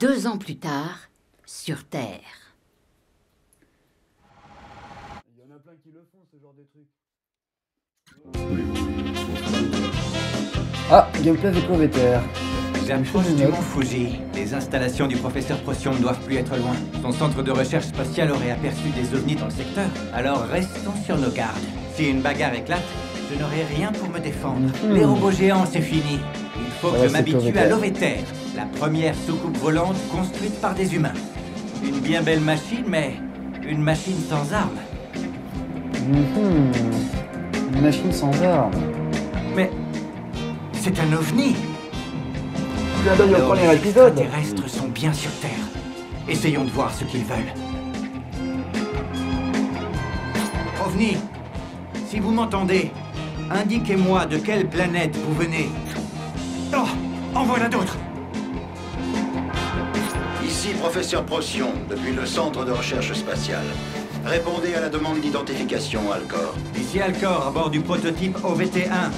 2 ans plus tard, sur Terre. Il y en a plein qui le font, ce genre de truc. Ah, gameplay avec Coveter. J'approche du mont Fuji. Les installations du professeur Procyon ne doivent plus être loin. Son centre de recherche spatiale aurait aperçu des ovnis dans le secteur. Alors restons sur nos gardes. Si une bagarre éclate, je n'aurai rien pour me défendre. Les robots géants, c'est fini. Il faut que je m'habitue à l'Oveter, la première soucoupe volante construite par des humains. Une bien belle machine, mais une machine sans armes. Une machine sans armes. Mais c'est un ovni. Le premier épisode. Les extraterrestres sont bien sur Terre. Essayons de voir ce qu'ils veulent. OVNI, si vous m'entendez, indiquez-moi de quelle planète vous venez. Oh, en voilà d'autres. Ici, professeur Procyon, depuis le Centre de Recherche Spatiale. Répondez à la demande d'identification, Alcor. Ici Alcor, à bord du prototype OVT-1.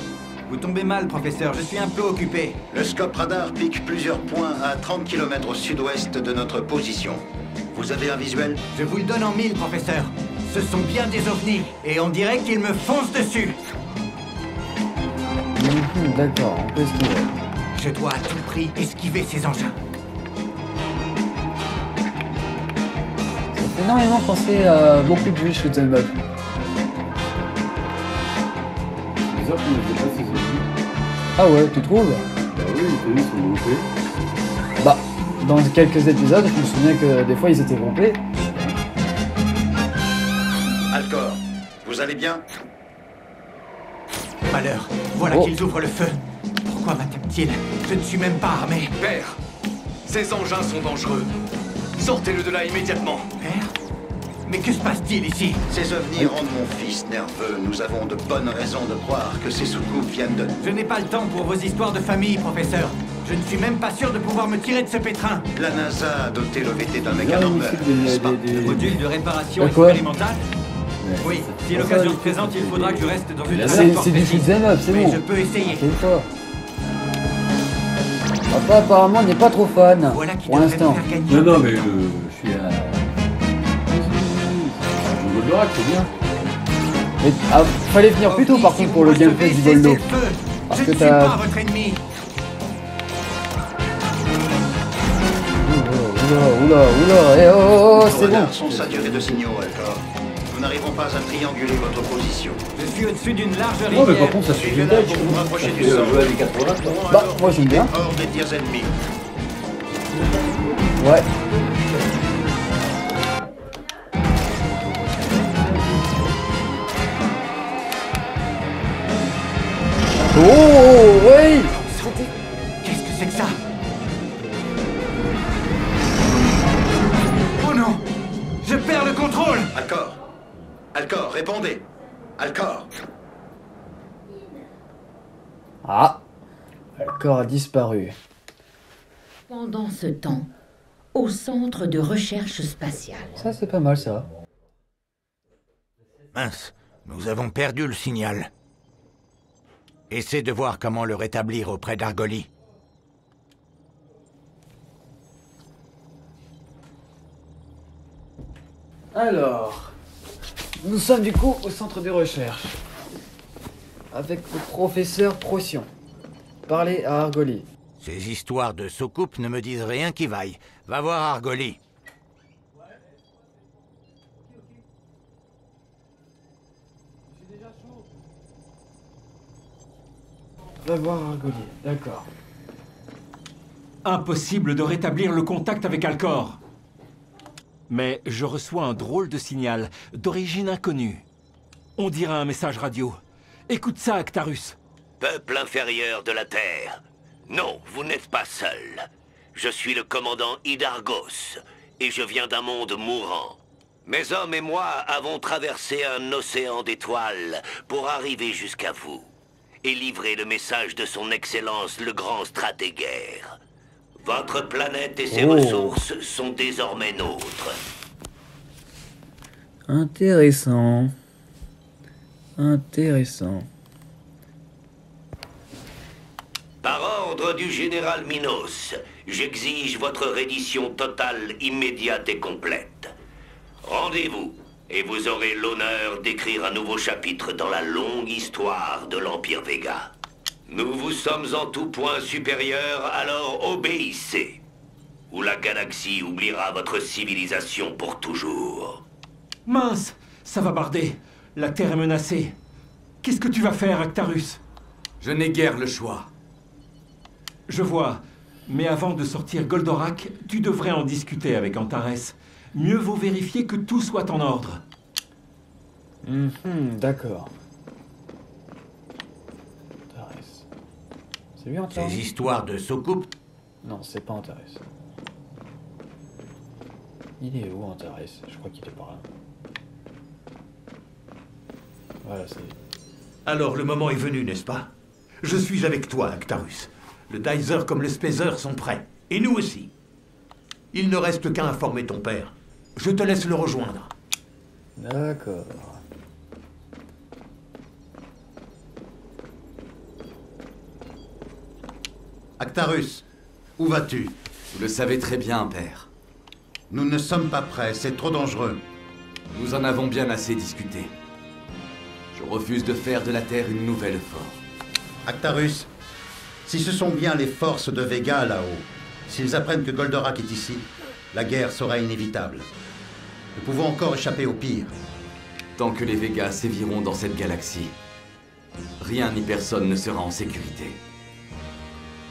Vous tombez mal, professeur, je suis un peu occupé. Le scope radar pique plusieurs points à 30 km au sud-ouest de notre position. Vous avez un visuel? Je vous le donne en 1000, professeur. Ce sont bien des ovnis, et on dirait qu'ils me foncent dessus. D'accord, on peut esquiver. Je dois à tout prix esquiver ces engins. Ça fait énormément penser à beaucoup de jeux shoot 'em up. C'est bizarre qu'on ne faisait pas ces ovnis. Ah ouais, tu trouves? Bah oui, les ovnis sont groupés. Bah, dans quelques épisodes, je me souviens que des fois ils étaient groupés. Alcor, vous allez bien? Malheur, voilà qu'ils ouvrent le feu. Pourquoi m'attaquent-ils? Je ne suis même pas armé. Père, ces engins sont dangereux. Sortez-le de là immédiatement. Père? Mais que se passe-t-il ici? Ces ovnis rendent mon fils nerveux. Nous avons de bonnes raisons de croire que ces soucoupes viennent de... Je n'ai pas le temps pour vos histoires de famille, professeur. Je ne suis même pas sûr de pouvoir me tirer de ce pétrin. La NASA a doté l'OVT d'un Ah, mécanormeur. n'est-ce pas? Module de réparation Quoi? expérimentale? Oui, si l'occasion se présente, il faudra que je reste dans une C'est du shoot 'em up, c'est Mais bon. je peux essayer. T'inquiète pas. Papa apparemment n'est pas trop fan Voilà qui pour devrait l'instant. me faire gagner. Non, non, mais je suis à... Le Goldorak, c'est bien. Mais fallait venir plus tôt par contre pour le gameplay du Goldo. Parce Je que ne suis t'as... pas votre ennemi. Oula, eh oh, Nos c'est bon. radars sont saturés de signaux, Alcor. Nous n'arrivons pas à trianguler votre position. Je suis au-dessus d'une large rivière. Non, mais par contre, ça suffit Suivez-la pas. pour vous rapprocher du Je sol. jouer à des 80. Bah, moi j'aime bien. Hors des tirs ennemis. Ouais. Oh, oui. Qu'est-ce que c'est que ça? Oh non! Je perds le contrôle! Alcor. Alcor, répondez. Alcor. Ah. Le corps a disparu. Pendant ce temps, au centre de recherche spatiale. Ça c'est pas mal ça. Mince, nous avons perdu le signal. Essaie de voir comment le rétablir auprès d'Argoli. Alors, nous sommes du coup au centre de recherche. Avec le professeur Procyon. Parlez à Argoli. Ces histoires de soucoupe ne me disent rien qui vaille. Va voir Argoli. Va voir Argoli, d'accord. Impossible de rétablir le contact avec Alcor. Mais je reçois un drôle de signal, d'origine inconnue. On dirait un message radio. Écoute ça, Actarus. Peuple inférieur de la Terre. Non, vous n'êtes pas seul. Je suis le commandant Hydargos, et je viens d'un monde mourant. Mes hommes et moi avons traversé un océan d'étoiles pour arriver jusqu'à vous, et livrer le message de son Excellence le Grand Stratégaire. Votre planète et ses ressources sont désormais nôtres. Intéressant. Intéressant. Par ordre Ordre du général Minos, j'exige votre reddition totale, immédiate et complète. Rendez-vous, et vous aurez l'honneur d'écrire un nouveau chapitre dans la longue histoire de l'Empire Vega. Nous vous sommes en tout point supérieurs, alors obéissez. Ou la galaxie oubliera votre civilisation pour toujours. Mince, ça va barder. La Terre est menacée. Qu'est-ce que tu vas faire, Actarus? Je n'ai guère le choix. Je vois. Mais avant de sortir Goldorak, tu devrais en discuter avec Antares. Mieux vaut vérifier que tout soit en ordre. D'accord. Antares. C'est lui Antares? Ces histoires de soucoupe. Non, c'est pas Antares. Il est où Antares? Je crois qu'il est par là. Voilà, c'est... Alors le moment est venu, n'est-ce pas? Je suis avec toi, Actarus. Le Dizer comme le Spazer sont prêts. Et nous aussi. Il ne reste qu'à informer ton père. Je te laisse le rejoindre. D'accord. Actarus, où vas-tu? Vous le savez très bien, père. Nous ne sommes pas prêts, c'est trop dangereux. Nous en avons bien assez discuté. Je refuse de faire de la Terre une nouvelle force. Actarus, si ce sont bien les forces de Vega là-haut, s'ils apprennent que Goldorak est ici, la guerre sera inévitable. Nous pouvons encore échapper au pire. Tant que les Végas séviront dans cette galaxie, rien ni personne ne sera en sécurité.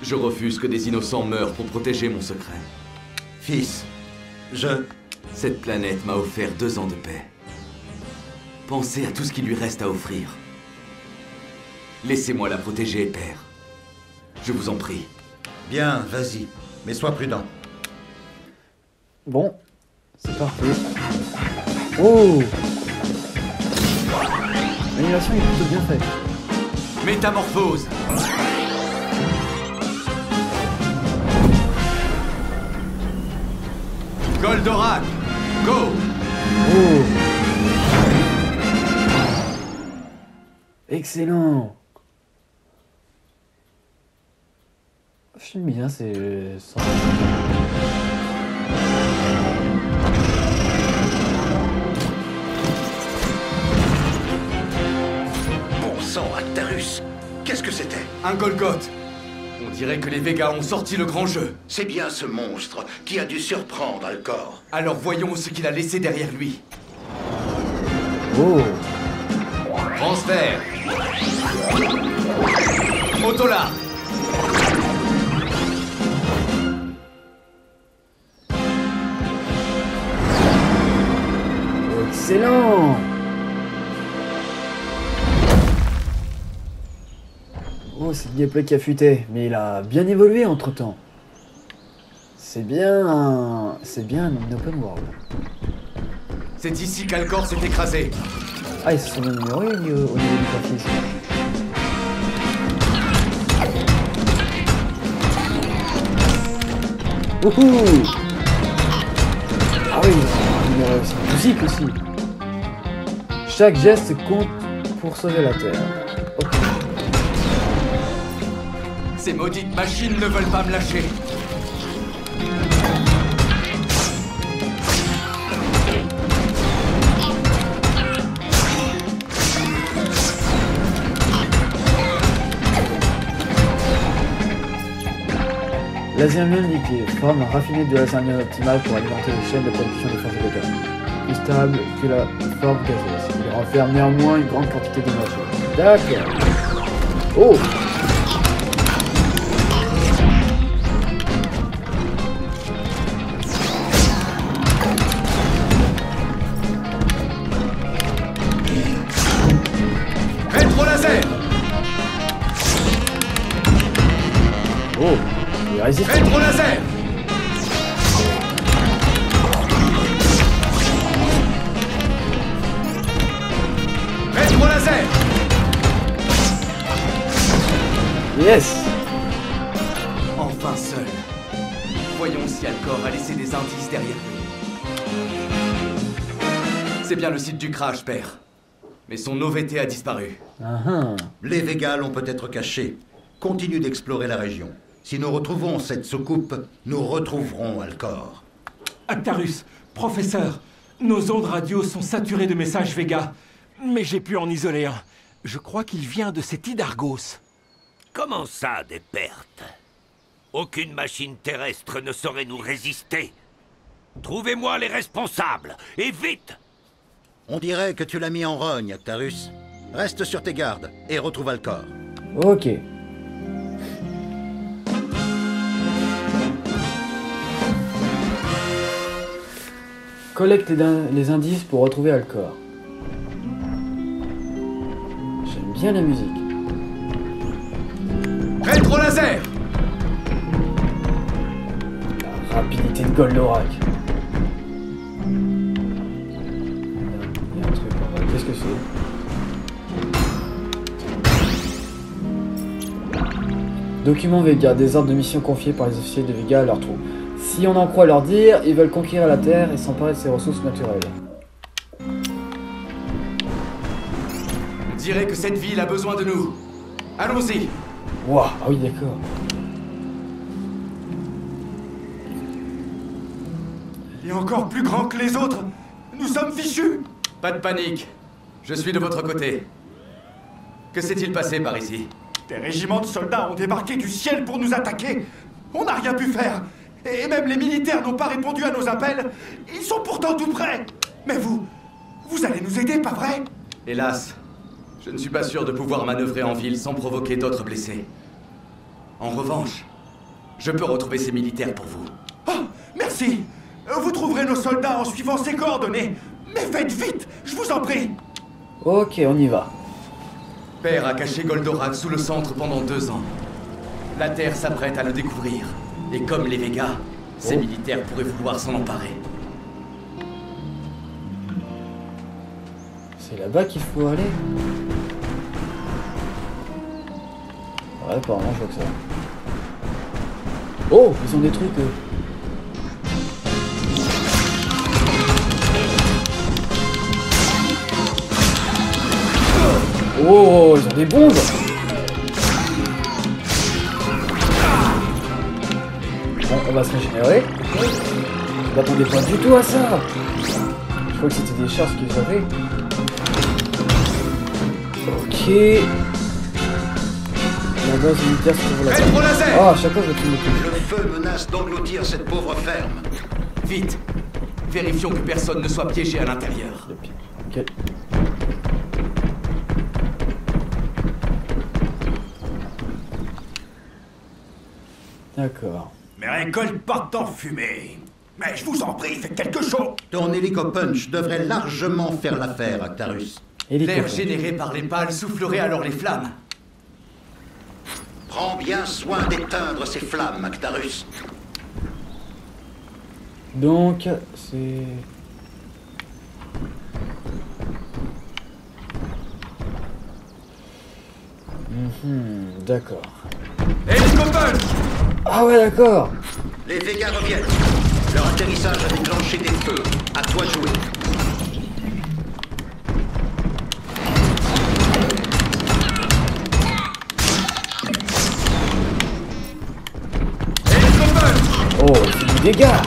Je refuse que des innocents meurent pour protéger mon secret. Fils, Cette planète m'a offert 2 ans de paix. Pensez à tout ce qui lui reste à offrir. Laissez-moi la protéger, père. Je vous en prie. Bien, vas-y, mais sois prudent. Bon, c'est parti. Oh! L'animation est plutôt bien faite. Métamorphose. Goldorak, go! Oh! Excellent! J'aime bien, c'est... Bon sang, Actarus, qu'est-ce que c'était? Un Golgoth. On dirait que les Végas ont sorti le grand jeu. C'est bien ce monstre qui a dû surprendre Alcor. Alors voyons ce qu'il a laissé derrière lui. Oh! Transfert. Autola. Excellent! Oh, c'est le gameplay qui a fuité, mais il a bien évolué entre-temps. C'est bien un open world. C'est ici qu'Alcor s'est écrasé. Ah, ils se sont améliorés au niveau du graphisme. Wouhou! Ah oui, il y a aussi la musique aussi. Chaque geste compte pour sauver la Terre. Ok. Ces maudites machines ne veulent pas me lâcher. L'azermium liquide, forme raffinée de l'azermium optimale pour alimenter les chaînes de production des forces de gaz. Plus stable que la forme gazeuse. Il renferme néanmoins une grande quantité d'énergie. D'accord. Oh! Rétro-laser. Oh! Il résiste. Rétro-laser. Rétro-laser. Yes! Enfin seul. Voyons si Alcor a laissé des indices derrière lui. C'est bien le site du crash, père. Mais son OVT a disparu. Ah ah. Les Végas l'ont peut-être caché. Continue d'explorer la région. Si nous retrouvons cette soucoupe, nous retrouverons Alcor. Actarus, professeur, nos ondes radio sont saturées de messages Vega. Mais j'ai pu en isoler un. Je crois qu'il vient de cet Hydargos. Comment ça, des pertes? Aucune machine terrestre ne saurait nous résister. Trouvez-moi les responsables, et vite! On dirait que tu l'as mis en rogne, Actarus. Reste sur tes gardes et retrouve Alcor. Ok. Collecte les indices pour retrouver Alcor. J'aime bien la musique. Rétro-laser! La rapidité de Goldorak. Il y a un truc en bas. Qu'est-ce que c'est? Document Vega, des ordres de mission confiés par les officiers de Vega à leurs troupes. Si on en croit leur dire, ils veulent conquérir la Terre et s'emparer de ses ressources naturelles. On dirait que cette ville a besoin de nous. Allons-y. Waouh, ah oui, d'accord. Il est encore plus grand que les autres. Nous sommes fichus. Pas de panique. Je suis de votre côté. Que s'est-il passé par ici? Des régiments de soldats ont débarqué du ciel pour nous attaquer. On n'a rien pu faire. Et même les militaires n'ont pas répondu à nos appels. Ils sont pourtant tout près. Mais vous allez nous aider, pas vrai? Hélas, je ne suis pas sûr de pouvoir manœuvrer en ville sans provoquer d'autres blessés. En revanche, je peux retrouver ces militaires pour vous. Oh, merci. Vous trouverez nos soldats en suivant ces coordonnées. Mais faites vite, je vous en prie. Ok, on y va. Père a caché Goldorak sous le centre pendant 2 ans. La Terre s'apprête à le découvrir. Et comme les Végas, ces militaires pourraient vouloir s'en emparer. C'est là-bas qu'il faut aller. Ouais, apparemment, je vois que ça. Oh, ils ont des trucs. Oh, ils ont des bombes. Bon, on va se régénérer. Je m'attendais pas du tout à ça. Je crois que c'était des charges qu'ils avaient. Ok. La base militaire se trouve là-bas. Ah, à chaque fois je tourne le truc. Le feu menace d'engloutir cette pauvre ferme. Vite! Vérifions que personne ne soit piégé à l'intérieur. Ok. D'accord. Mes récoltes partent en fumée. Mais je vous en prie, faites quelque chose. Ton hélico-punch devrait largement faire l'affaire, Actarus. L'air généré par les pales soufflerait alors les flammes. Prends bien soin d'éteindre ces flammes, Actarus. Donc, c'est... D'accord. Hélico-punch! Ah ouais, d'accord. Les Végas reviennent. Leur atterrissage a déclenché des feux. À toi de jouer. Oh, c'est du dégât.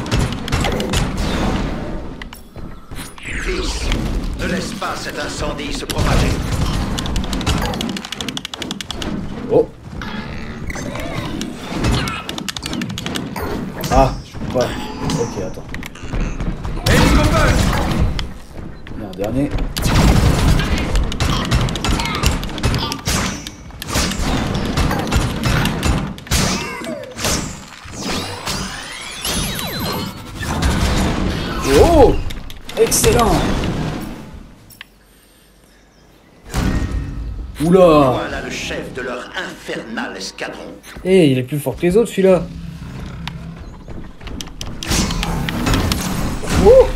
Fils, ne laisse pas cet incendie se propager. Oh. Ah, je peux pas. Ok, attends. Il y a un dernier. Oh! Excellent! Oula! Voilà le chef de leur infernal escadron. Eh, il est plus fort que les autres, celui-là. Oh!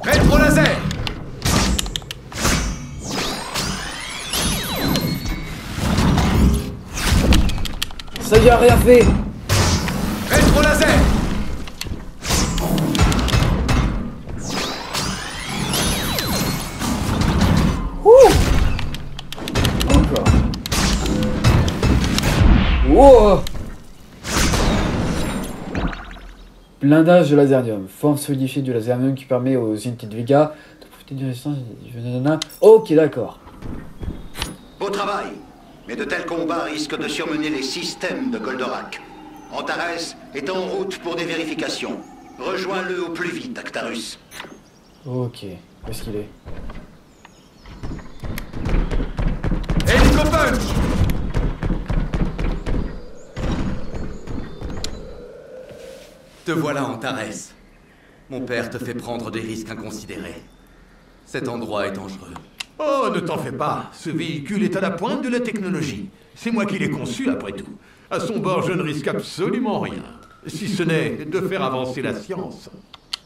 Rétro-laser! Ça y a rien fait! Rétro-laser! Encore. Wow! Blindage de lasernium. Forme solidifiée du lasernium qui permet aux unités de Vega de profiter d'une résistance. Ok, d'accord. Beau travail. Mais de tels combats risquent de surmener les systèmes de Goldorak. Antares est en route pour des vérifications. Rejoins-le au plus vite, Actarus. Ok. Où est-ce qu'il est? Hélico Punch! Te voilà, Antares. Mon père te fait prendre des risques inconsidérés. Cet endroit est dangereux. Oh, ne t'en fais pas. Ce véhicule est à la pointe de la technologie. C'est moi qui l'ai conçu, après tout. À son bord, je ne risque absolument rien. Si ce n'est de faire avancer la science.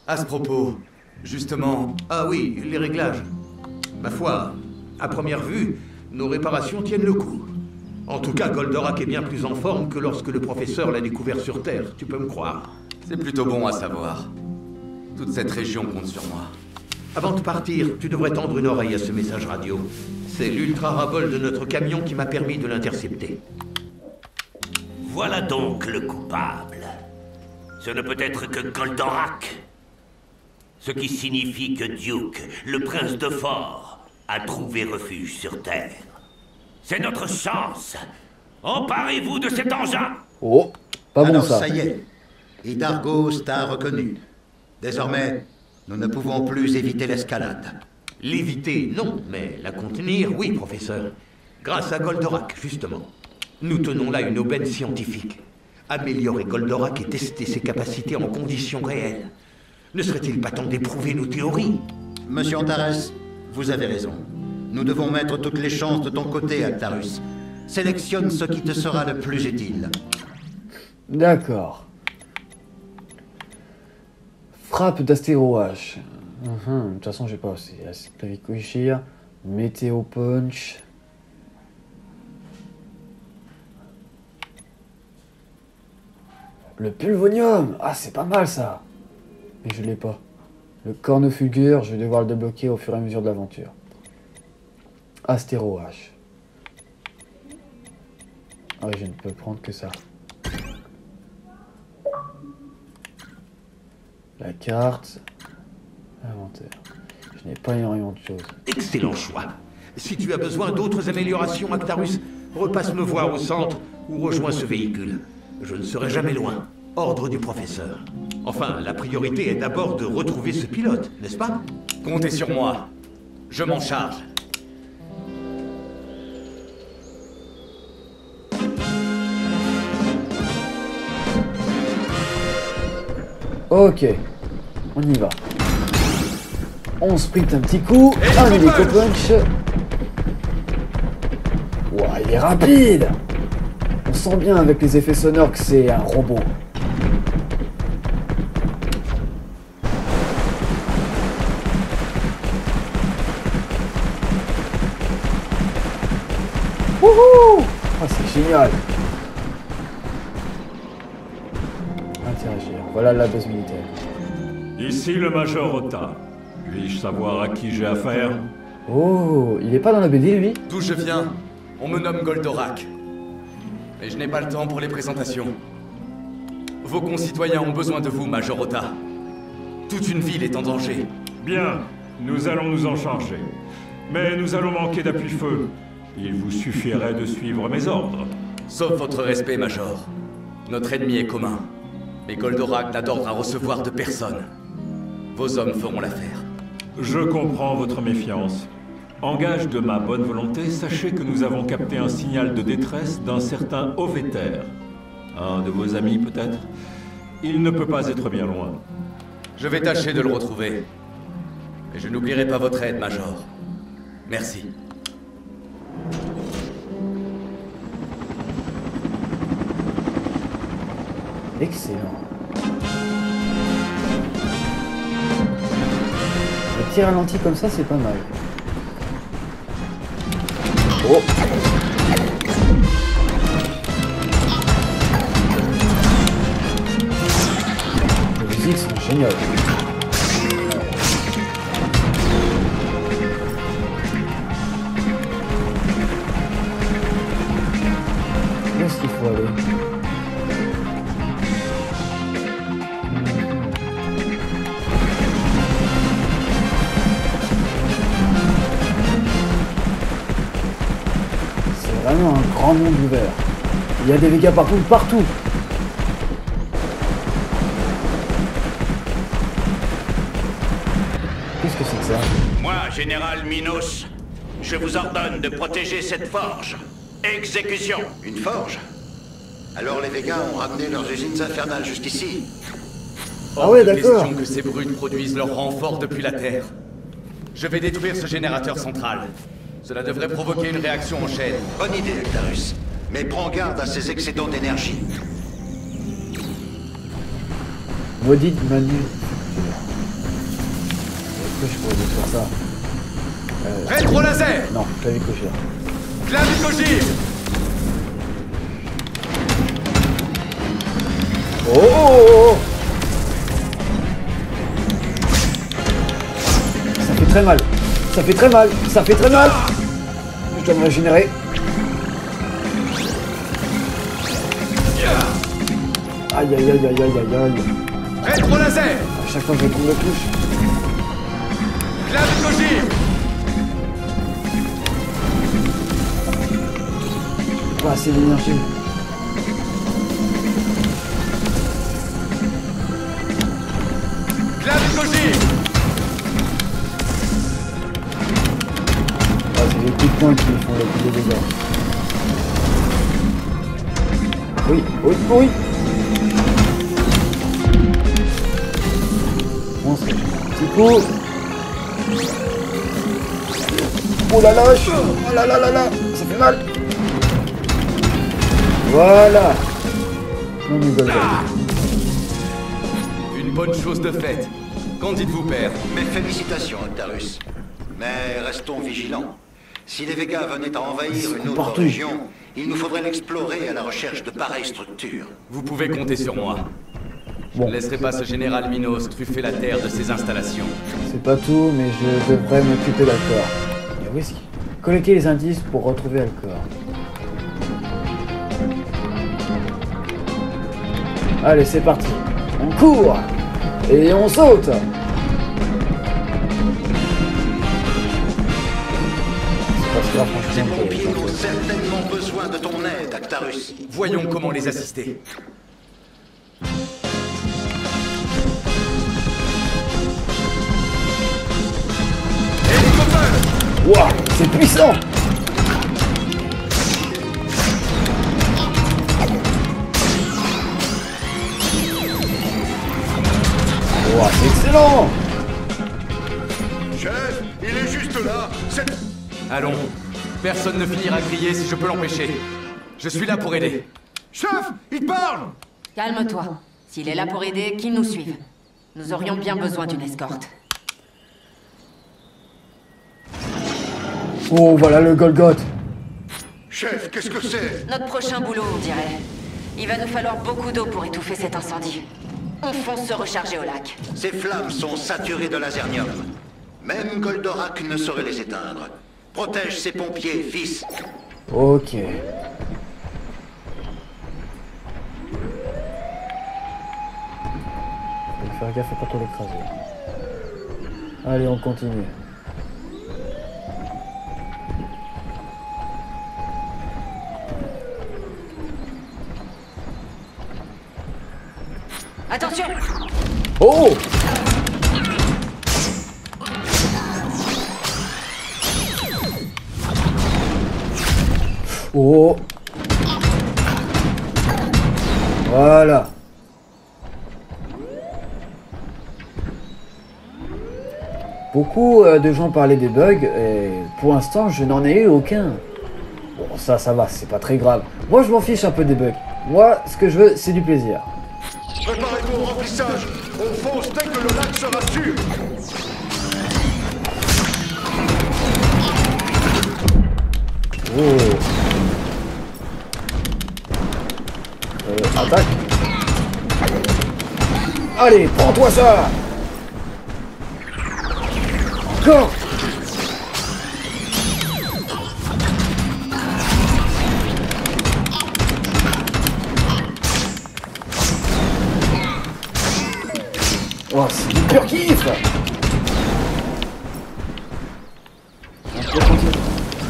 À ce propos, justement... Ah oui, les réglages. Ma foi, à première vue, nos réparations tiennent le coup. En tout cas, Goldorak est bien plus en forme que lorsque le professeur l'a découvert sur Terre, tu peux me croire. C'est plutôt bon à savoir. Toute cette région compte sur moi. Avant de partir, tu devrais tendre une oreille à ce message radio. C'est l'ultra-rabol de notre camion qui m'a permis de l'intercepter. Voilà donc le coupable. Ce ne peut être que Goldorak. Ce qui signifie que Duke, le prince de Fort, a trouvé refuge sur Terre. C'est notre chance. Emparez-vous de cet engin. Oh, pas bon alors, ça. Ça y est. Hydargos t'a reconnu. Désormais, nous ne pouvons plus éviter l'escalade. L'éviter, non, mais la contenir, oui, professeur. Grâce à Goldorak, justement. Nous tenons là une aubaine scientifique. Améliorer Goldorak et tester ses capacités en conditions réelles. Ne serait-il pas temps d'éprouver nos théories? Monsieur Antares, vous avez raison. Nous devons mettre toutes les chances de ton côté, Actarus. Sélectionne ce qui te sera le plus utile. D'accord. Frappe d'astéroach. De toute façon, j'ai pas aussi. Clavicuchir, météo punch. Le pulvonium. Ah, c'est pas mal ça. Mais je l'ai pas. Le cornofulgure, je vais devoir le débloquer au fur et à mesure de l'aventure. Astéroach. Ah oui, je ne peux prendre que ça. La carte. Inventaire. Je n'ai pas énormément de choses. Excellent choix. Si tu as besoin d'autres améliorations, Actarus, repasse me voir au centre ou rejoins ce véhicule. Je ne serai jamais loin. Ordre du professeur. Enfin, la priorité est d'abord de retrouver ce pilote, n'est-ce pas? Comptez sur moi. Je m'en charge. Ok, on y va. On sprint un petit coup, un hélico punch. Ouah, il est rapide. On sent bien avec les effets sonores que c'est un robot. Wouhou! Ah, c'est génial. Interagir. Voilà la base militaire. Ici le Major Ota. Puis-je savoir à qui j'ai affaire? Oh, il est pas dans la BD, lui? D'où je viens, on me nomme Goldorak. Mais je n'ai pas le temps pour les présentations. Vos concitoyens ont besoin de vous, Major Ota. Toute une ville est en danger. Bien, nous allons nous en charger. Mais nous allons manquer d'appui-feu. Il vous suffirait de suivre mes ordres. Sauf votre respect, Major. Notre ennemi est commun. Mais Goldorak n'a d'ordre à recevoir de personne. Vos hommes feront l'affaire. Je comprends votre méfiance. En gage de ma bonne volonté, sachez que nous avons capté un signal de détresse d'un certain Oveter. Un de vos amis, peut-être? Il ne peut pas être bien loin. Je vais tâcher de le retrouver. Et je n'oublierai pas votre aide, Major. Merci. Excellent. Le tir ralenti comme ça, c'est pas mal. Oh! Les musiques sont géniales. Où est-ce qu'il faut aller? vraiment un grand monde ouvert. Il y a des Végas partout. Qu'est-ce que c'est que ça? Moi, Général Minos, je vous ordonne de protéger cette forge. Exécution. Une forge? Alors les Végas ont ramené leurs usines infernales jusqu'ici. Ah ouais, d'accord. Question que ces brutes produisent leur renfort depuis la Terre. Je vais détruire ce générateur central. Cela devrait provoquer une réaction en chaîne. Bonne idée, Actarus. Mais prends garde à ces excédents d'énergie. Maudite manufacture. Est-ce que je pourrais détruire ça? Rétro-laser! Non, clavicogère. Clavicogire! Oh! Ça fait très mal. Ça fait très mal. Ça fait très mal. Je dois me régénérer. Aïe aïe aïe aïe aïe aïe aïe. Rétro-laser! À chaque fois que je trouve la touche. Clavicogire! Pas assez d'énergie. Clavicogire! Ah, c'est les coups de poing qui font le plus de dégâts. Oui, oui, oui. On se fait un petit coup. Oh la lâche. Oh là là là là. Ça fait mal. Voilà. On nous donne. Une bonne chose de faite. Qu'en dites-vous, père? Mes félicitations, Actarus. Mais restons vigilants. Si les Végas venaient à envahir une autre région, il nous faudrait l'explorer à la recherche de pareilles structures. Vous pouvez compter sur moi. Je Bon. ne laisserai pas ce général Minos truffer la Terre de ses installations. C'est pas tout, mais je devrais m'occuper d'Alcor. Et whisky. Collecter les indices pour retrouver Alcor. Allez, c'est parti. On court et on saute. Ces pompiers ont certainement besoin de ton aide, Actarus. Voyons comment les assister. Waouh, c'est puissant. Waouh, c'est excellent. Chef, il est juste là. Allons. Personne ne finira à crier si je peux l'empêcher. Je suis là pour aider. Chef, il parle. Calme-toi. S'il est là pour aider, qu'il nous suive. Nous aurions bien besoin d'une escorte. Oh, voilà le Golgoth. Chef, qu'est-ce que c'est? Notre prochain boulot, on dirait. Il va nous falloir beaucoup d'eau pour étouffer cet incendie. On fonce se recharger au lac. Ces flammes sont saturées de lasernium. Même Goldorak ne saurait les éteindre. Protège ces pompiers, fils. Ok. Faut faire gaffe à pas trop l'écraser. Allez, on continue. Attention! Oh! Oh! Voilà. Beaucoup de gens parlaient des bugs et pour l'instant je n'en ai eu aucun. Bon ça va, c'est pas très grave. Moi je m'en fiche un peu des bugs. Moi ce que je veux c'est du plaisir. Préparez-vous au remplissage. On fonce dès que le lac sera sûr. Oh. Attaque. Allez, prends-toi ça. Encore. Oh, c'est du pur kiff.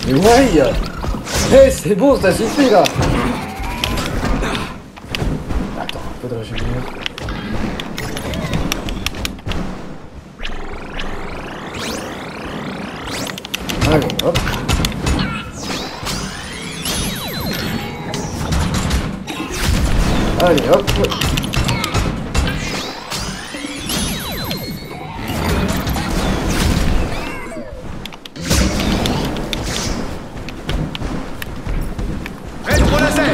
Mais ouais. Eh, c'est bon, ça suffit là. Attends, un peu de régénérer. Allez, hop. Allez, hop. Rétro laser.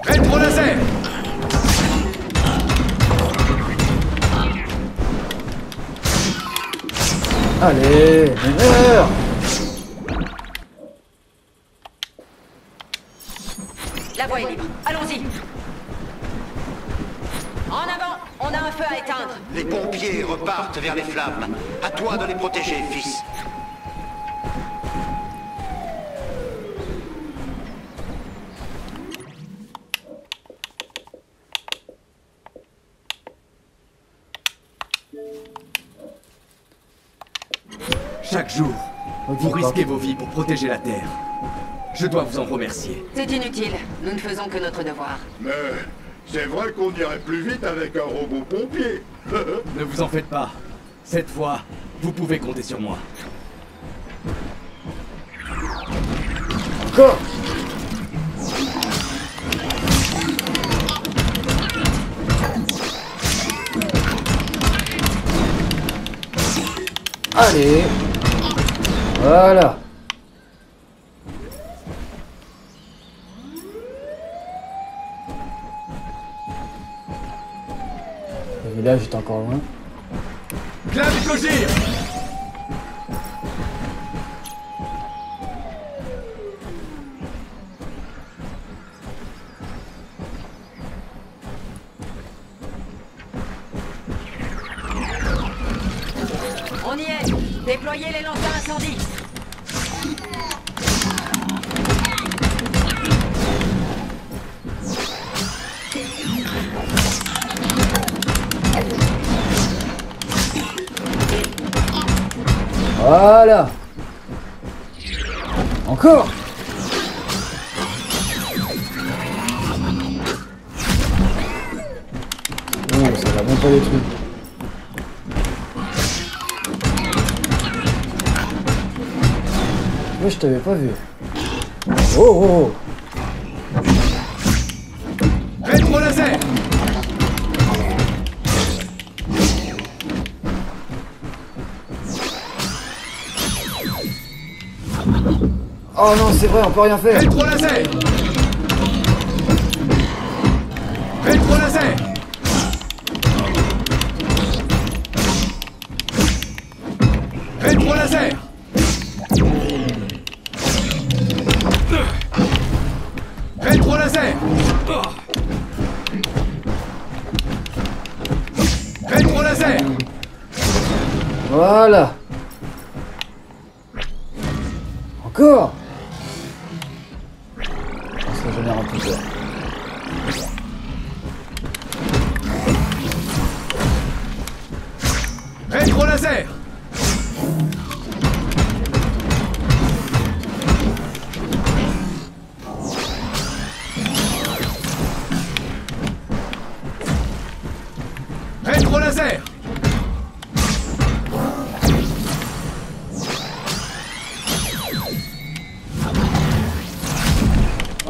Rétro laser. Allez, meilleur. La voie est libre. Allons-y. En avant, on a un feu à éteindre. Les pompiers repartent vers les flammes. À toi de les protéger, fils. Chaque jour, vous risquez vos vies pour protéger la Terre. Je dois vous en remercier. C'est inutile. Nous ne faisons que notre devoir. Mais c'est vrai qu'on irait plus vite avec un robot pompier. Ne vous en faites pas. Cette fois, vous pouvez compter sur moi. Encore. Allez. Voilà. Le village est encore loin. Clave Gojir. On y est. Déployez les lanceurs incendie. Voilà. Encore. Oh, ça va même pas détruire. Moi, je t'avais pas vu. Oh, oh, oh. Rétro laser. Oh non, c'est vrai, on peut rien faire. Rétro laser. Rétro laser. Rétro laser. Rétro laser. Rétro laser. Voilà. Encore. Ça génère un peu peur. Rétro laser. Rétro laser.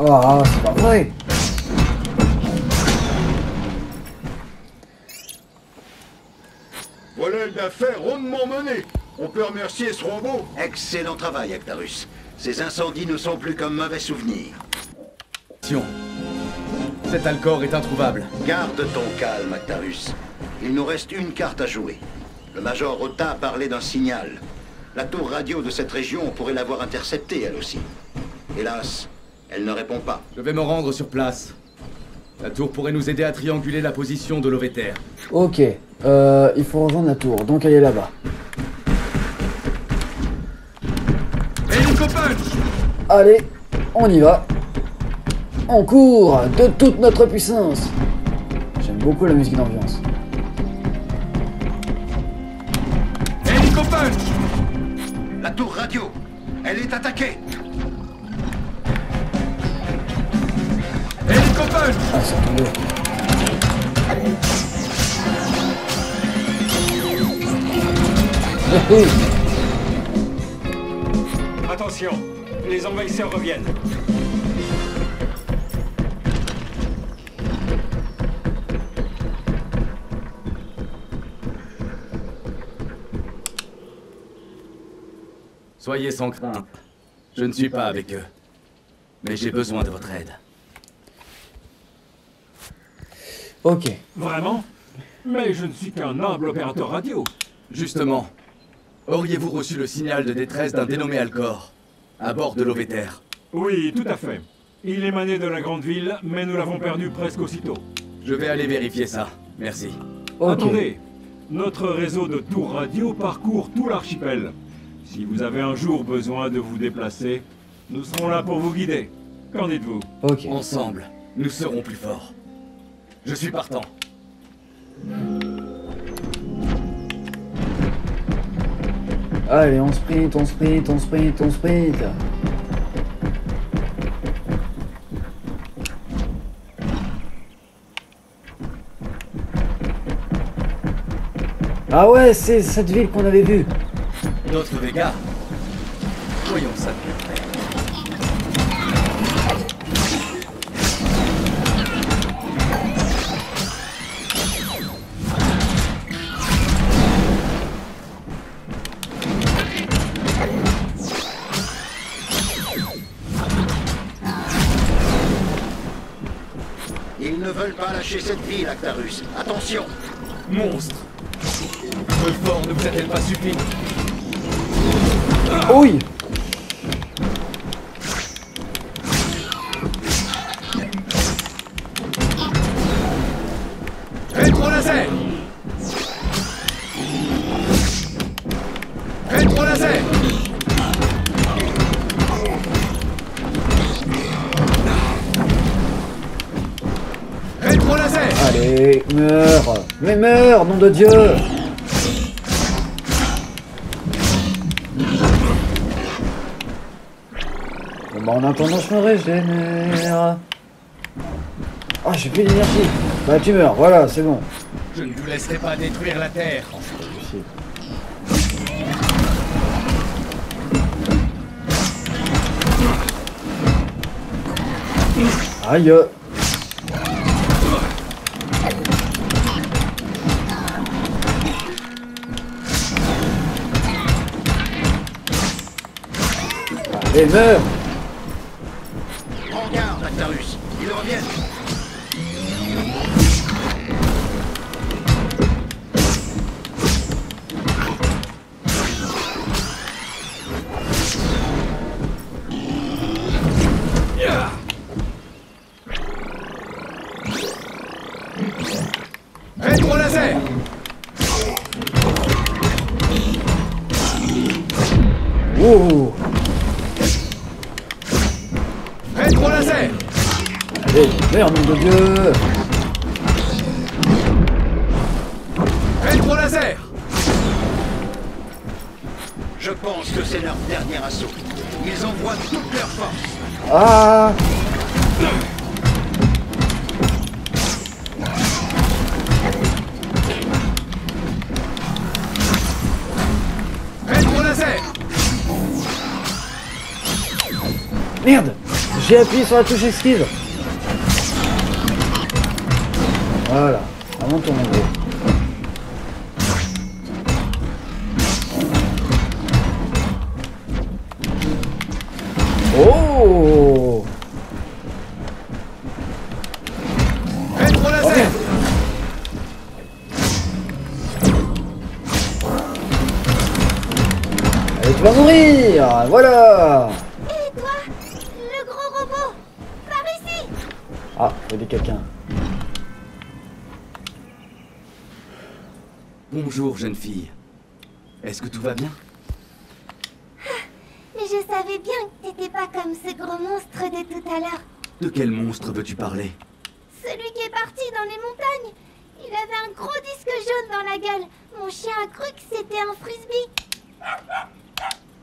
Ah, c'est pas vrai. Voilà une affaire rondement menée. On peut remercier ce robot. Excellent travail, Actarus. Ces incendies ne sont plus qu'un mauvais souvenir. Cet Alcor est introuvable. Garde ton calme, Actarus. Il nous reste une carte à jouer. Le Major Rota a parlé d'un signal. La tour radio de cette région pourrait l'avoir interceptée, elle aussi. Hélas, elle ne répond pas. Je vais me rendre sur place. La tour pourrait nous aider à trianguler la position de l'Ovéter. Ok, il faut rejoindre la tour, donc elle est là-bas. Allez, on y va. On court de toute notre puissance. J'aime beaucoup la musique d'ambiance. Hélico-punch. La tour radio. Elle est attaquée. Hélicopunch! Ah, c'est tombé. Oui. Attention, les envahisseurs reviennent. Soyez sans crainte. Je ne suis pas avec eux. Mais j'ai besoin de votre aide. Ok. Vraiment? Mais je ne suis qu'un humble opérateur radio. Justement, auriez-vous reçu le signal de détresse d'un dénommé Alcor, à bord de l'Ovéter? Oui, tout à fait. Il émanait de la grande ville, mais nous l'avons perdu presque aussitôt. Je vais aller vérifier ça. Merci. Ok. Attendez, notre réseau de tours radio parcourt tout l'archipel. Si vous avez un jour besoin de vous déplacer, nous serons là pour vous guider. Qu'en dites-vous? Ok. Ensemble, nous serons plus forts. Je suis partant. Allez, on sprint, on sprint, on sprint, on sprint. Ah ouais, c'est cette ville qu'on avait vue. D'autres dégâts? Voyons ça de plus près. Ils ne veulent pas lâcher cette ville, Actarus. Attention! Monstre! Le fort ne vous a-t-elle pas suffi? Oui. Rétro-laser! Rétro-laser! Rétro-laser! Allez, meurs. Mais meurs, nom de Dieu. Bon bah en attendant, je me régénère. Ah, j'ai plus d'énergie. Bah tu meurs, voilà, c'est bon. Je ne vous laisserai pas détruire la Terre. Aïe. Allez, meurs. Prends garde, Actarus. Ils reviennent. Rétro-laser! Ouh. Rétro-laser! Allez, merde, nom de Dieu. Rétro-laser! Je pense que c'est leur dernier assaut. Ils envoient toute leur force. Ah. Rétro-laser! Merde. J'ai appuyé sur la touche esquive. Voilà, à mon tour, mon gros. Oh. Rétro-laser! Allez, tu vas mourir. Voilà. Et toi, le gros robot, par ici. Ah, il y a quelqu'un. Bonjour, jeune fille. Est-ce que tout va bien? Mais je savais bien que t'étais pas comme ce gros monstre de tout à l'heure. De quel monstre veux-tu parler? Celui qui est parti dans les montagnes. Il avait un gros disque jaune dans la gueule. Mon chien a cru que c'était un frisbee.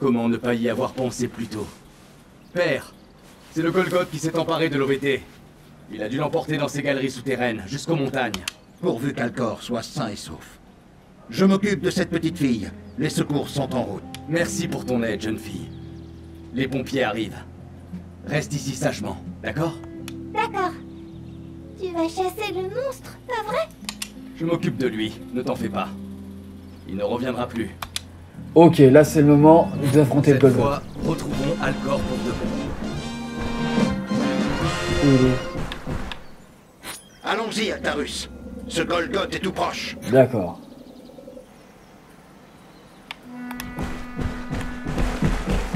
Comment ne pas y avoir pensé plus tôt? Père, c'est le Golgoth qui s'est emparé de l'OVT. Il a dû l'emporter dans ses galeries souterraines, jusqu'aux montagnes. Pourvu qu'Alcor soit sain et sauf. Je m'occupe de cette petite fille. Les secours sont en route. Merci pour ton aide, jeune fille. Les pompiers arrivent. Reste ici sagement, d'accord? D'accord. Tu vas chasser le monstre, pas vrai? Je m'occupe de lui, ne t'en fais pas. Il ne reviendra plus. Ok, là c'est le moment d'affronter le Cette Golgoth. fois, retrouvons Alcor pour de bon. Où il est? Allons-y, Actarus. Ce Golgoth est tout proche. D'accord.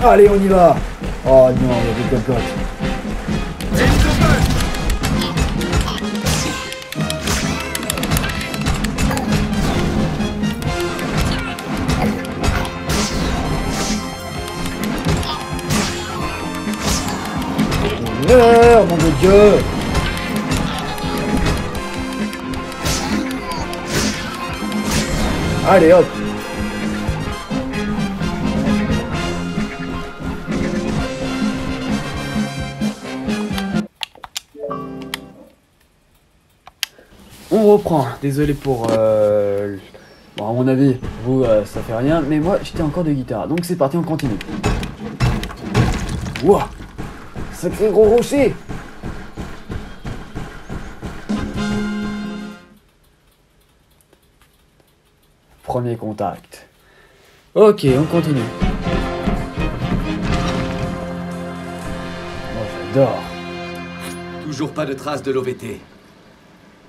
Allez, on y va. Oh non, il y a des Golgoth. Oh mon Dieu! Allez hop! On reprend. Désolé pour... Bon, à mon avis, vous, ça fait rien. Mais moi, j'étais encore de guitare. Donc c'est parti, on continue. Wouah! Sacré gros rocher! Premier contact. Ok, on continue. Oh, j'adore. Toujours pas de traces de l'OVT.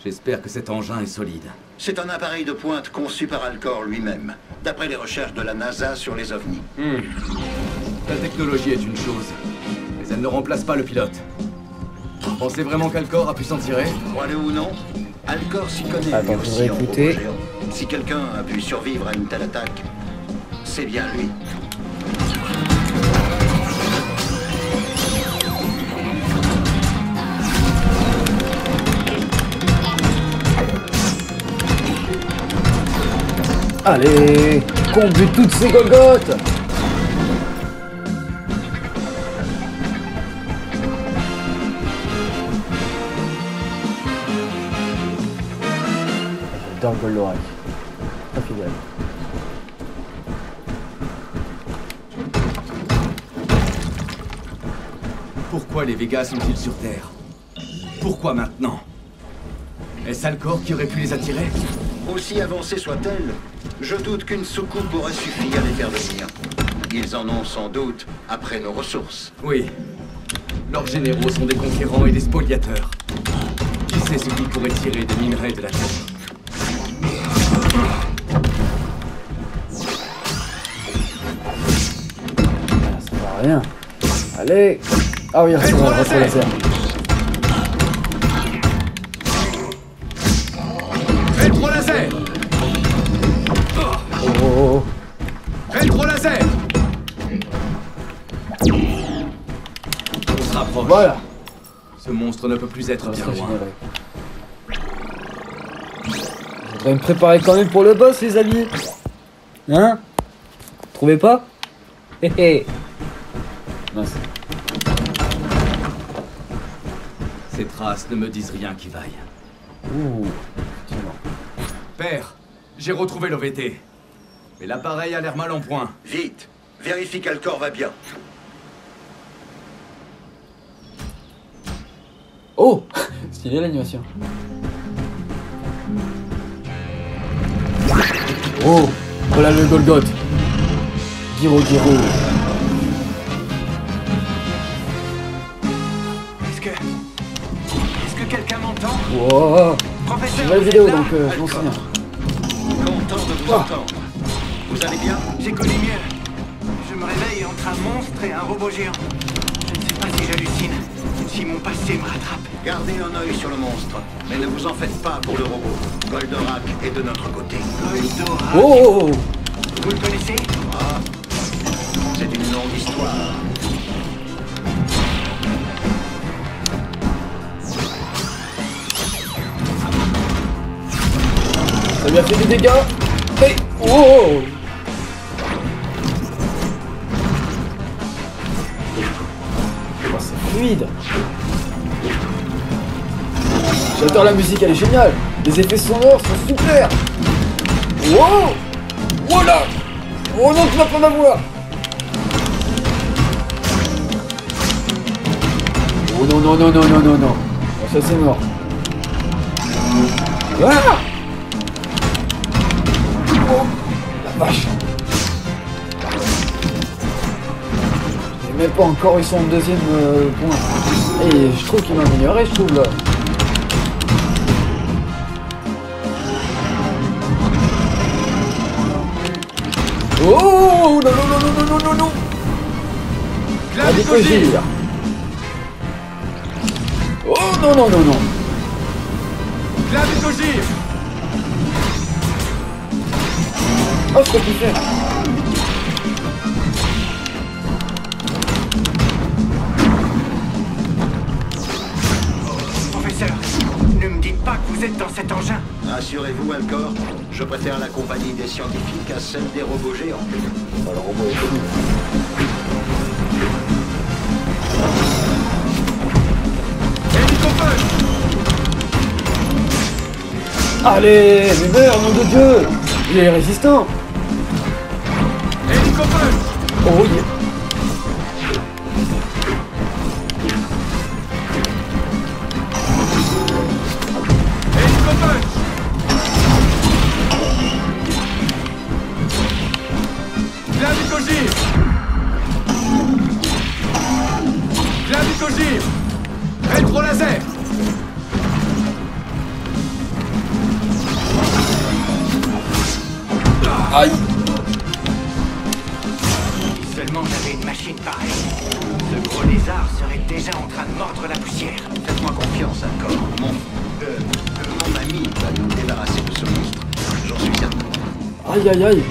J'espère que cet engin est solide. C'est un appareil de pointe conçu par Alcor lui-même, d'après les recherches de la NASA sur les ovnis. La technologie est une chose, mais elle ne remplace pas le pilote. Vous pensez vraiment qu'Alcor a pu s'en tirer? Croyez-le ou non, Alcor s'y connaît Attends, lui aussi en robot géant. Si quelqu'un a pu survivre à une telle attaque, c'est bien lui. Allez, qu'on bute toutes ces Golgoths! J'adore Goldorak. Très fidèle. Pourquoi les Végas sont-ils sur Terre? Pourquoi maintenant? Est-ce Alcor qui aurait pu les attirer? Aussi avancée soit-elle, je doute qu'une soucoupe aurait suffi à les faire venir. Ils en ont sans doute après nos ressources. Oui. Leurs généraux sont des conquérants et des spoliateurs. Qui sait ce qu'ils pourraient tirer des minerais de la Terre? Ça va rien. Allez. Ah oui, rétro laser. Rétro laser. Oh. Rétro laser. On se rapproche. Voilà. Ce monstre ne peut plus être bien loin. Je voudrais me préparer quand même pour le boss, les amis. Hein? Trouvez pas? Hé hé. Mince. Ces traces ne me disent rien qui vaille. Ouh. Père, j'ai retrouvé l'OVT. Mais l'appareil a l'air mal en point. Vite, vérifie qu'Alcor va bien. Oh. Stylé l'animation. Oh. Voilà le Golgoth. Giro. Est-ce que quelqu'un m'entend? Wow. Professeur, C'est une belle vidéo donc je m'en souviens. Content de vous entendre. Vous allez bien? J'ai connu mieux. Je me réveille entre un monstre et un robot géant. Je ne sais pas si j'hallucine, si mon passé me rattrape. Gardez un œil sur le monstre, mais ne vous en faites pas pour le robot. Goldorak est de notre côté. Goldorak? Oh. Vous le connaissez? Ah, c'est une longue histoire. Ça lui a fait des dégâts. Hey. Oh. fluide. J'adore la musique, elle est géniale. Les effets sonores sont super. Wow. Voilà. Oh non, tu vas pas m'avoir. Oh non, non, non, non, non, non, non. Oh, ça c'est mort. Ah. Oh, la vache. J'ai même pas encore eu son deuxième point. Et je trouve qu'il m'a amélioré, je trouve là. Oh non, non, non, non, non, non, non, non. Clavicogire. Oh non, non, non, non. Clavicogire. Oh, ce qu'il fait. Professeur, ne me dites pas que vous êtes dans cet engin. Rassurez-vous, Alcor, je préfère la compagnie des scientifiques à celle des robots géants. Oh, le robot est connu. Hélicoptère. Allez, mais meurs, nom de Dieu. Il est résistant. Hélicoptère. Oh yeah. Clavicogire. Clavicogire. Rétro-laser. Aïe. Si seulement j'avais une machine pareille, ce gros lézard serait déjà en train de mordre la poussière. Faites-moi confiance, Alcor. Mon ami va nous débarrasser de ce monstre. J'en suis certain. Aïe, aïe, aïe.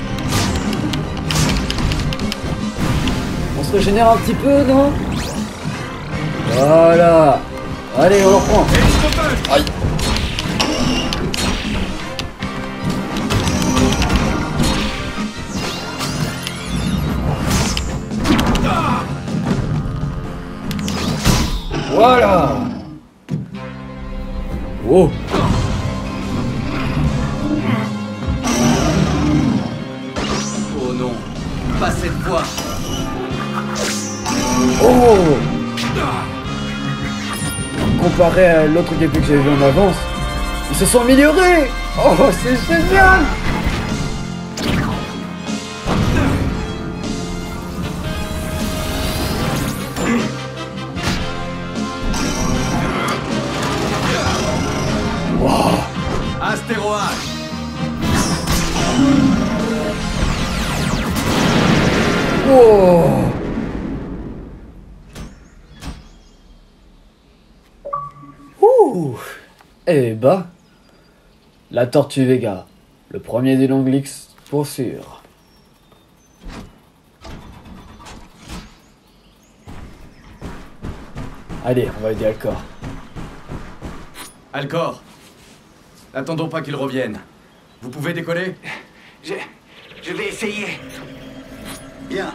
On se régénère un petit peu, non? Voilà. Allez, on le reprend. Aïe. Voilà. Oh. Oh non, pas cette fois. Oh. Comparé à l'autre gameplay que j'avais vu en avance, ils se sont améliorés. Oh, c'est génial. Astéroïde. Oh. Ouh. Eh bah, la Tortue Vega, le premier du Longlix pour sûr. Allez, on va aider Alcor. Alcor, n'attendons pas qu'il revienne. Vous pouvez décoller? Je vais essayer. Bien.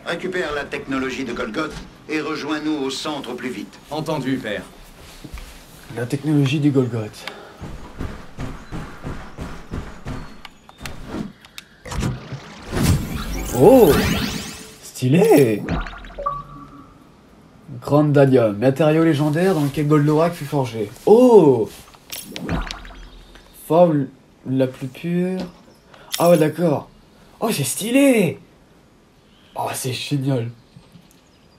Récupère la technologie de Golgoth et rejoins-nous au centre au plus vite. Entendu, père. La technologie du Golgoth. Oh, stylé. Grandalium, matériau légendaire dans lequel Goldorak fut forgé. Oh, forme la plus pure. Ah ouais, d'accord. Oh, c'est stylé. Oh, c'est génial.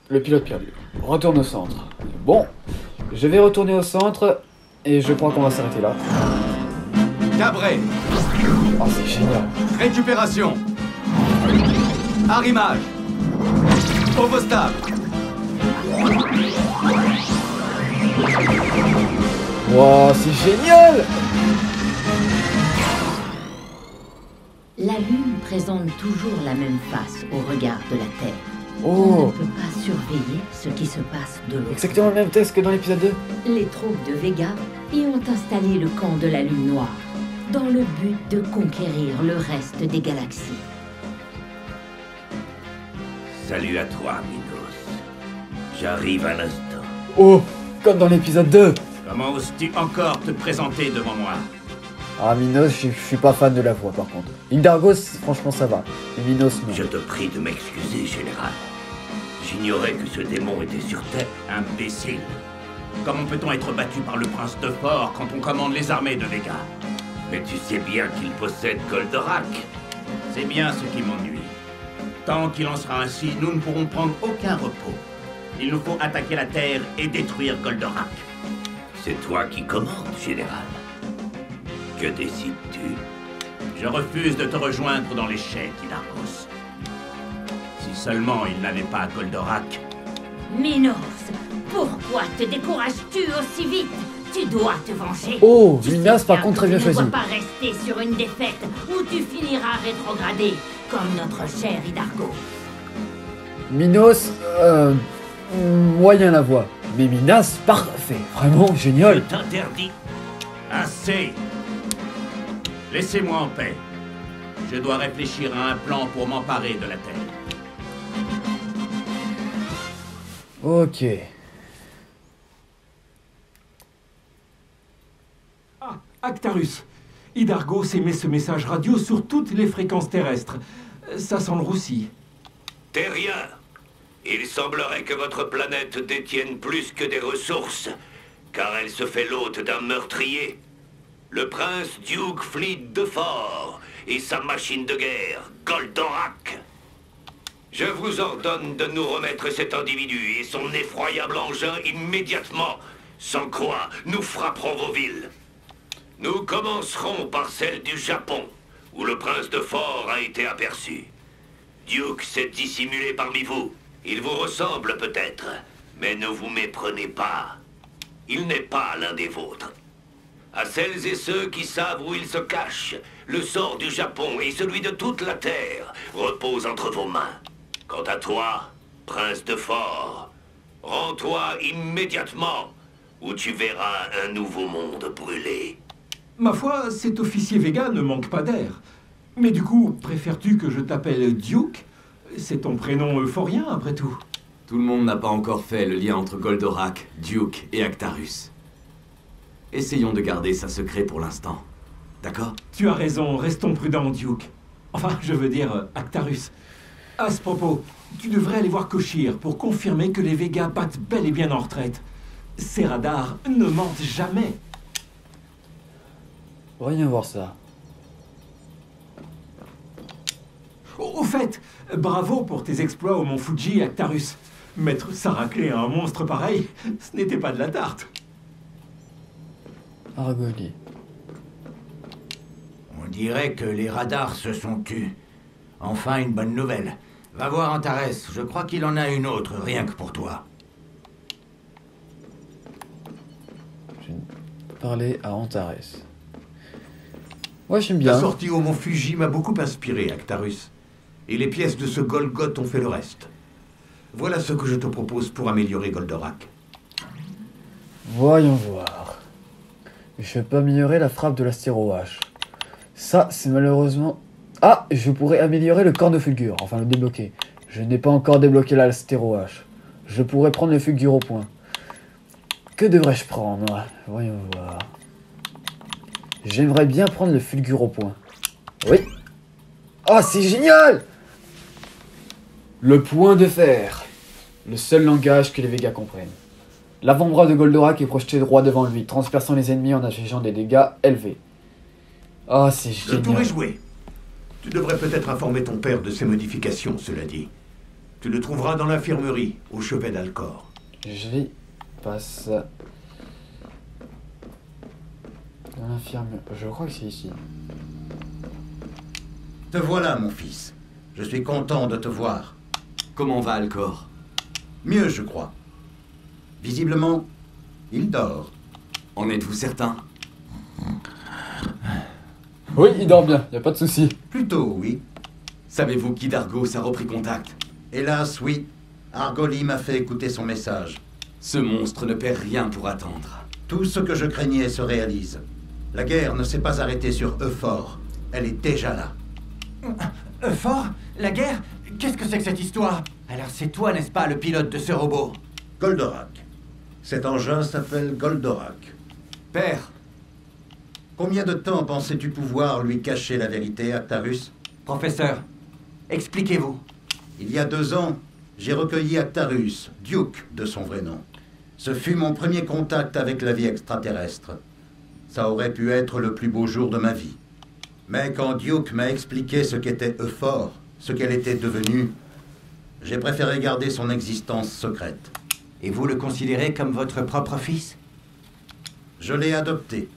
Le pilote perdu. On retourne au centre. Bon, je vais retourner au centre et je crois qu'on va s'arrêter là. Cabré. Oh, c'est génial. Récupération. Arrimage. Ovostable. Wow, c'est génial. La Lune présente toujours la même face au regard de la Terre. On Oh, ne peut pas surveiller ce qui se passe de l'autre. exactement le même texte que dans l'épisode 2. Les troupes de Vega y ont installé le camp de la Lune Noire, dans le but de conquérir le reste des galaxies. Salut à toi, Minos. J'arrive à l'instant. Oh, comme dans l'épisode 2. Comment oses-tu encore te présenter devant moi? Ah, Minos, je suis pas fan de la voix par contre. Indargos, franchement ça va. Et Minos, non. Je te prie de m'excuser, général. J'ignorais que ce démon était sur Terre. Imbécile. Comment peut-on être battu par le prince de Fort quand on commande les armées de Vega? Mais tu sais bien qu'il possède Goldorak. C'est bien ce qui m'ennuie. Tant qu'il en sera ainsi, nous ne pourrons prendre aucun repos. Il nous faut attaquer la Terre et détruire Goldorak. C'est toi qui commandes, général. Que décides-tu? Je refuse de te rejoindre dans l'échec, Idargos. Si seulement il n'avait pas Goldorak. Minos, pourquoi te décourages-tu aussi vite? Tu dois te venger. Oh, Minos par contre très bien choisi. Tu ne dois pas rester sur une défaite où tu finiras rétrogradé, comme notre cher Idargos. Minos, moyen la voix. Mais Minas, parfait. Vraiment génial. Je t'interdis. Assez. Laissez-moi en paix. Je dois réfléchir à un plan pour m'emparer de la Terre. Ok. Ah, Actarus. Idargos émet ce message radio sur toutes les fréquences terrestres. Ça sent le roussi. Terrien, il semblerait que votre planète détienne plus que des ressources, car elle se fait l'hôte d'un meurtrier. Le prince Duke Fleet de Fort et sa machine de guerre, Goldorak. Je vous ordonne de nous remettre cet individu et son effroyable engin immédiatement, sans quoi nous frapperons vos villes. Nous commencerons par celle du Japon, où le prince de Fort a été aperçu. Duke s'est dissimulé parmi vous. Il vous ressemble peut-être, mais ne vous méprenez pas. Il n'est pas l'un des vôtres. À celles et ceux qui savent où il se cache, le sort du Japon et celui de toute la Terre repose entre vos mains. Quant à toi, prince de Fort, rends-toi immédiatement, où tu verras un nouveau monde brûler. Ma foi, cet officier Vega ne manque pas d'air. Mais du coup, préfères-tu que je t'appelle Duke? C'est ton prénom euphorien, après tout. Tout le monde n'a pas encore fait le lien entre Goldorak, Duke et Actarus. Essayons de garder ça secret pour l'instant. D'accord? Tu as raison, restons prudents, Duke. Enfin, je veux dire, Actarus. À ce propos, tu devrais aller voir Koshir pour confirmer que les Végas battent bel et bien en retraite. Ces radars ne mentent jamais. Voyons voir ça. Au fait, bravo pour tes exploits au mont Fuji, Actarus. Mettre sa raclée à un monstre pareil, ce n'était pas de la tarte. Argoli. On dirait que les radars se sont tus. Enfin, une bonne nouvelle. Va voir Antares, je crois qu'il en a une autre, rien que pour toi. Je vais parler à Antares. Ouais, j'aime bien. La sortie au mont Fuji m'a beaucoup inspiré, Actarus. Et les pièces de ce Golgoth ont fait le reste. Voilà ce que je te propose pour améliorer Goldorak. Voyons voir. Je peux améliorer la frappe de l'astéro-H. Ça, c'est malheureusement... Ah, je pourrais améliorer le corne fulgure, enfin le débloquer. Je n'ai pas encore débloqué l'astéro-H. Je pourrais prendre le fulgure au point. Que devrais-je prendre? Voyons voir. J'aimerais bien prendre le fulgure au point. Oui. Oh, c'est génial! Le point de fer. Le seul langage que les Végas comprennent. L'avant-bras de Goldorak est projeté droit devant lui, transperçant les ennemis en infligeant des dégâts élevés. Oh, c'est génial. Le tour est joué. Tu devrais peut-être informer ton père de ces modifications, cela dit. Tu le trouveras dans l'infirmerie, au chevet d'Alcor. J'y passe. Dans l'infirmerie. Je crois que c'est ici. Te voilà, mon fils. Je suis content de te voir. Comment va Alcor? Mieux, je crois. Visiblement, il dort. En êtes-vous certain? Oui, il dort bien, y a pas de souci. Plutôt, oui. Savez-vous qu'Idargos a repris contact? Hélas, oui. Argoli m'a fait écouter son message. Ce monstre ne perd rien pour attendre. Tout ce que je craignais se réalise. La guerre ne s'est pas arrêtée sur Euphor. Elle est déjà là. Euphor? La guerre? Qu'est-ce que c'est que cette histoire? Alors c'est toi, n'est-ce pas, le pilote de ce robot? Goldorak. Cet engin s'appelle Goldorak. Père. Combien de temps pensais-tu pouvoir lui cacher la vérité, Actarus? Professeur, expliquez-vous. Il y a 2 ans, j'ai recueilli Actarus, Duke de son vrai nom. Ce fut mon premier contact avec la vie extraterrestre. Ça aurait pu être le plus beau jour de ma vie. Mais quand Duke m'a expliqué ce qu'était Euphor, ce qu'elle était devenue, j'ai préféré garder son existence secrète. Et vous le considérez comme votre propre fils? Je l'ai adopté.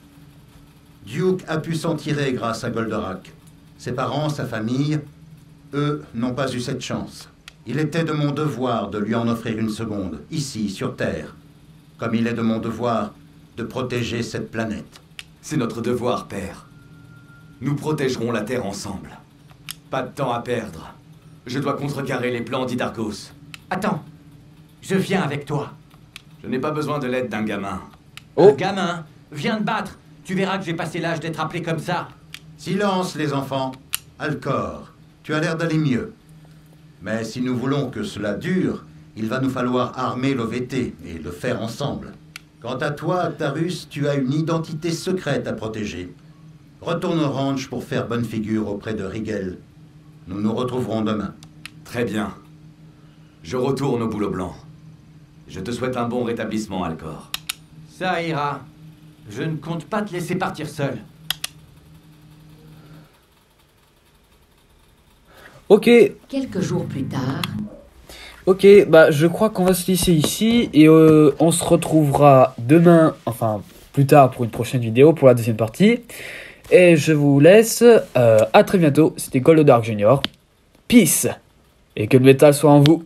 Duke a pu s'en tirer grâce à Goldorak. Ses parents, sa famille, eux, n'ont pas eu cette chance. Il était de mon devoir de lui en offrir une seconde, ici, sur Terre. Comme il est de mon devoir de protéger cette planète. C'est notre devoir, père. Nous protégerons la Terre ensemble. Pas de temps à perdre. Je dois contrecarrer les plans d'Hydargos. Attends, je viens avec toi. Je n'ai pas besoin de l'aide d'un gamin. Un gamin? Viens te battre. Tu verras que j'ai passé l'âge d'être appelé comme ça. Silence, les enfants. Alcor, tu as l'air d'aller mieux. Mais si nous voulons que cela dure, il va nous falloir armer l'OVT et le faire ensemble. Quant à toi, Actarus, tu as une identité secrète à protéger. Retourne au ranch pour faire bonne figure auprès de Rigel. Nous nous retrouverons demain. Très bien. Je retourne au boulot blanc. Je te souhaite un bon rétablissement, Alcor. Ça ira. Je ne compte pas te laisser partir seul. Ok. Quelques jours plus tard... Ok, bah je crois qu'on va se laisser ici et on se retrouvera demain, enfin plus tard pour une prochaine vidéo, pour la deuxième partie. Et je vous laisse, à très bientôt, c'était Goldorak Junior. Peace, et que le métal soit en vous.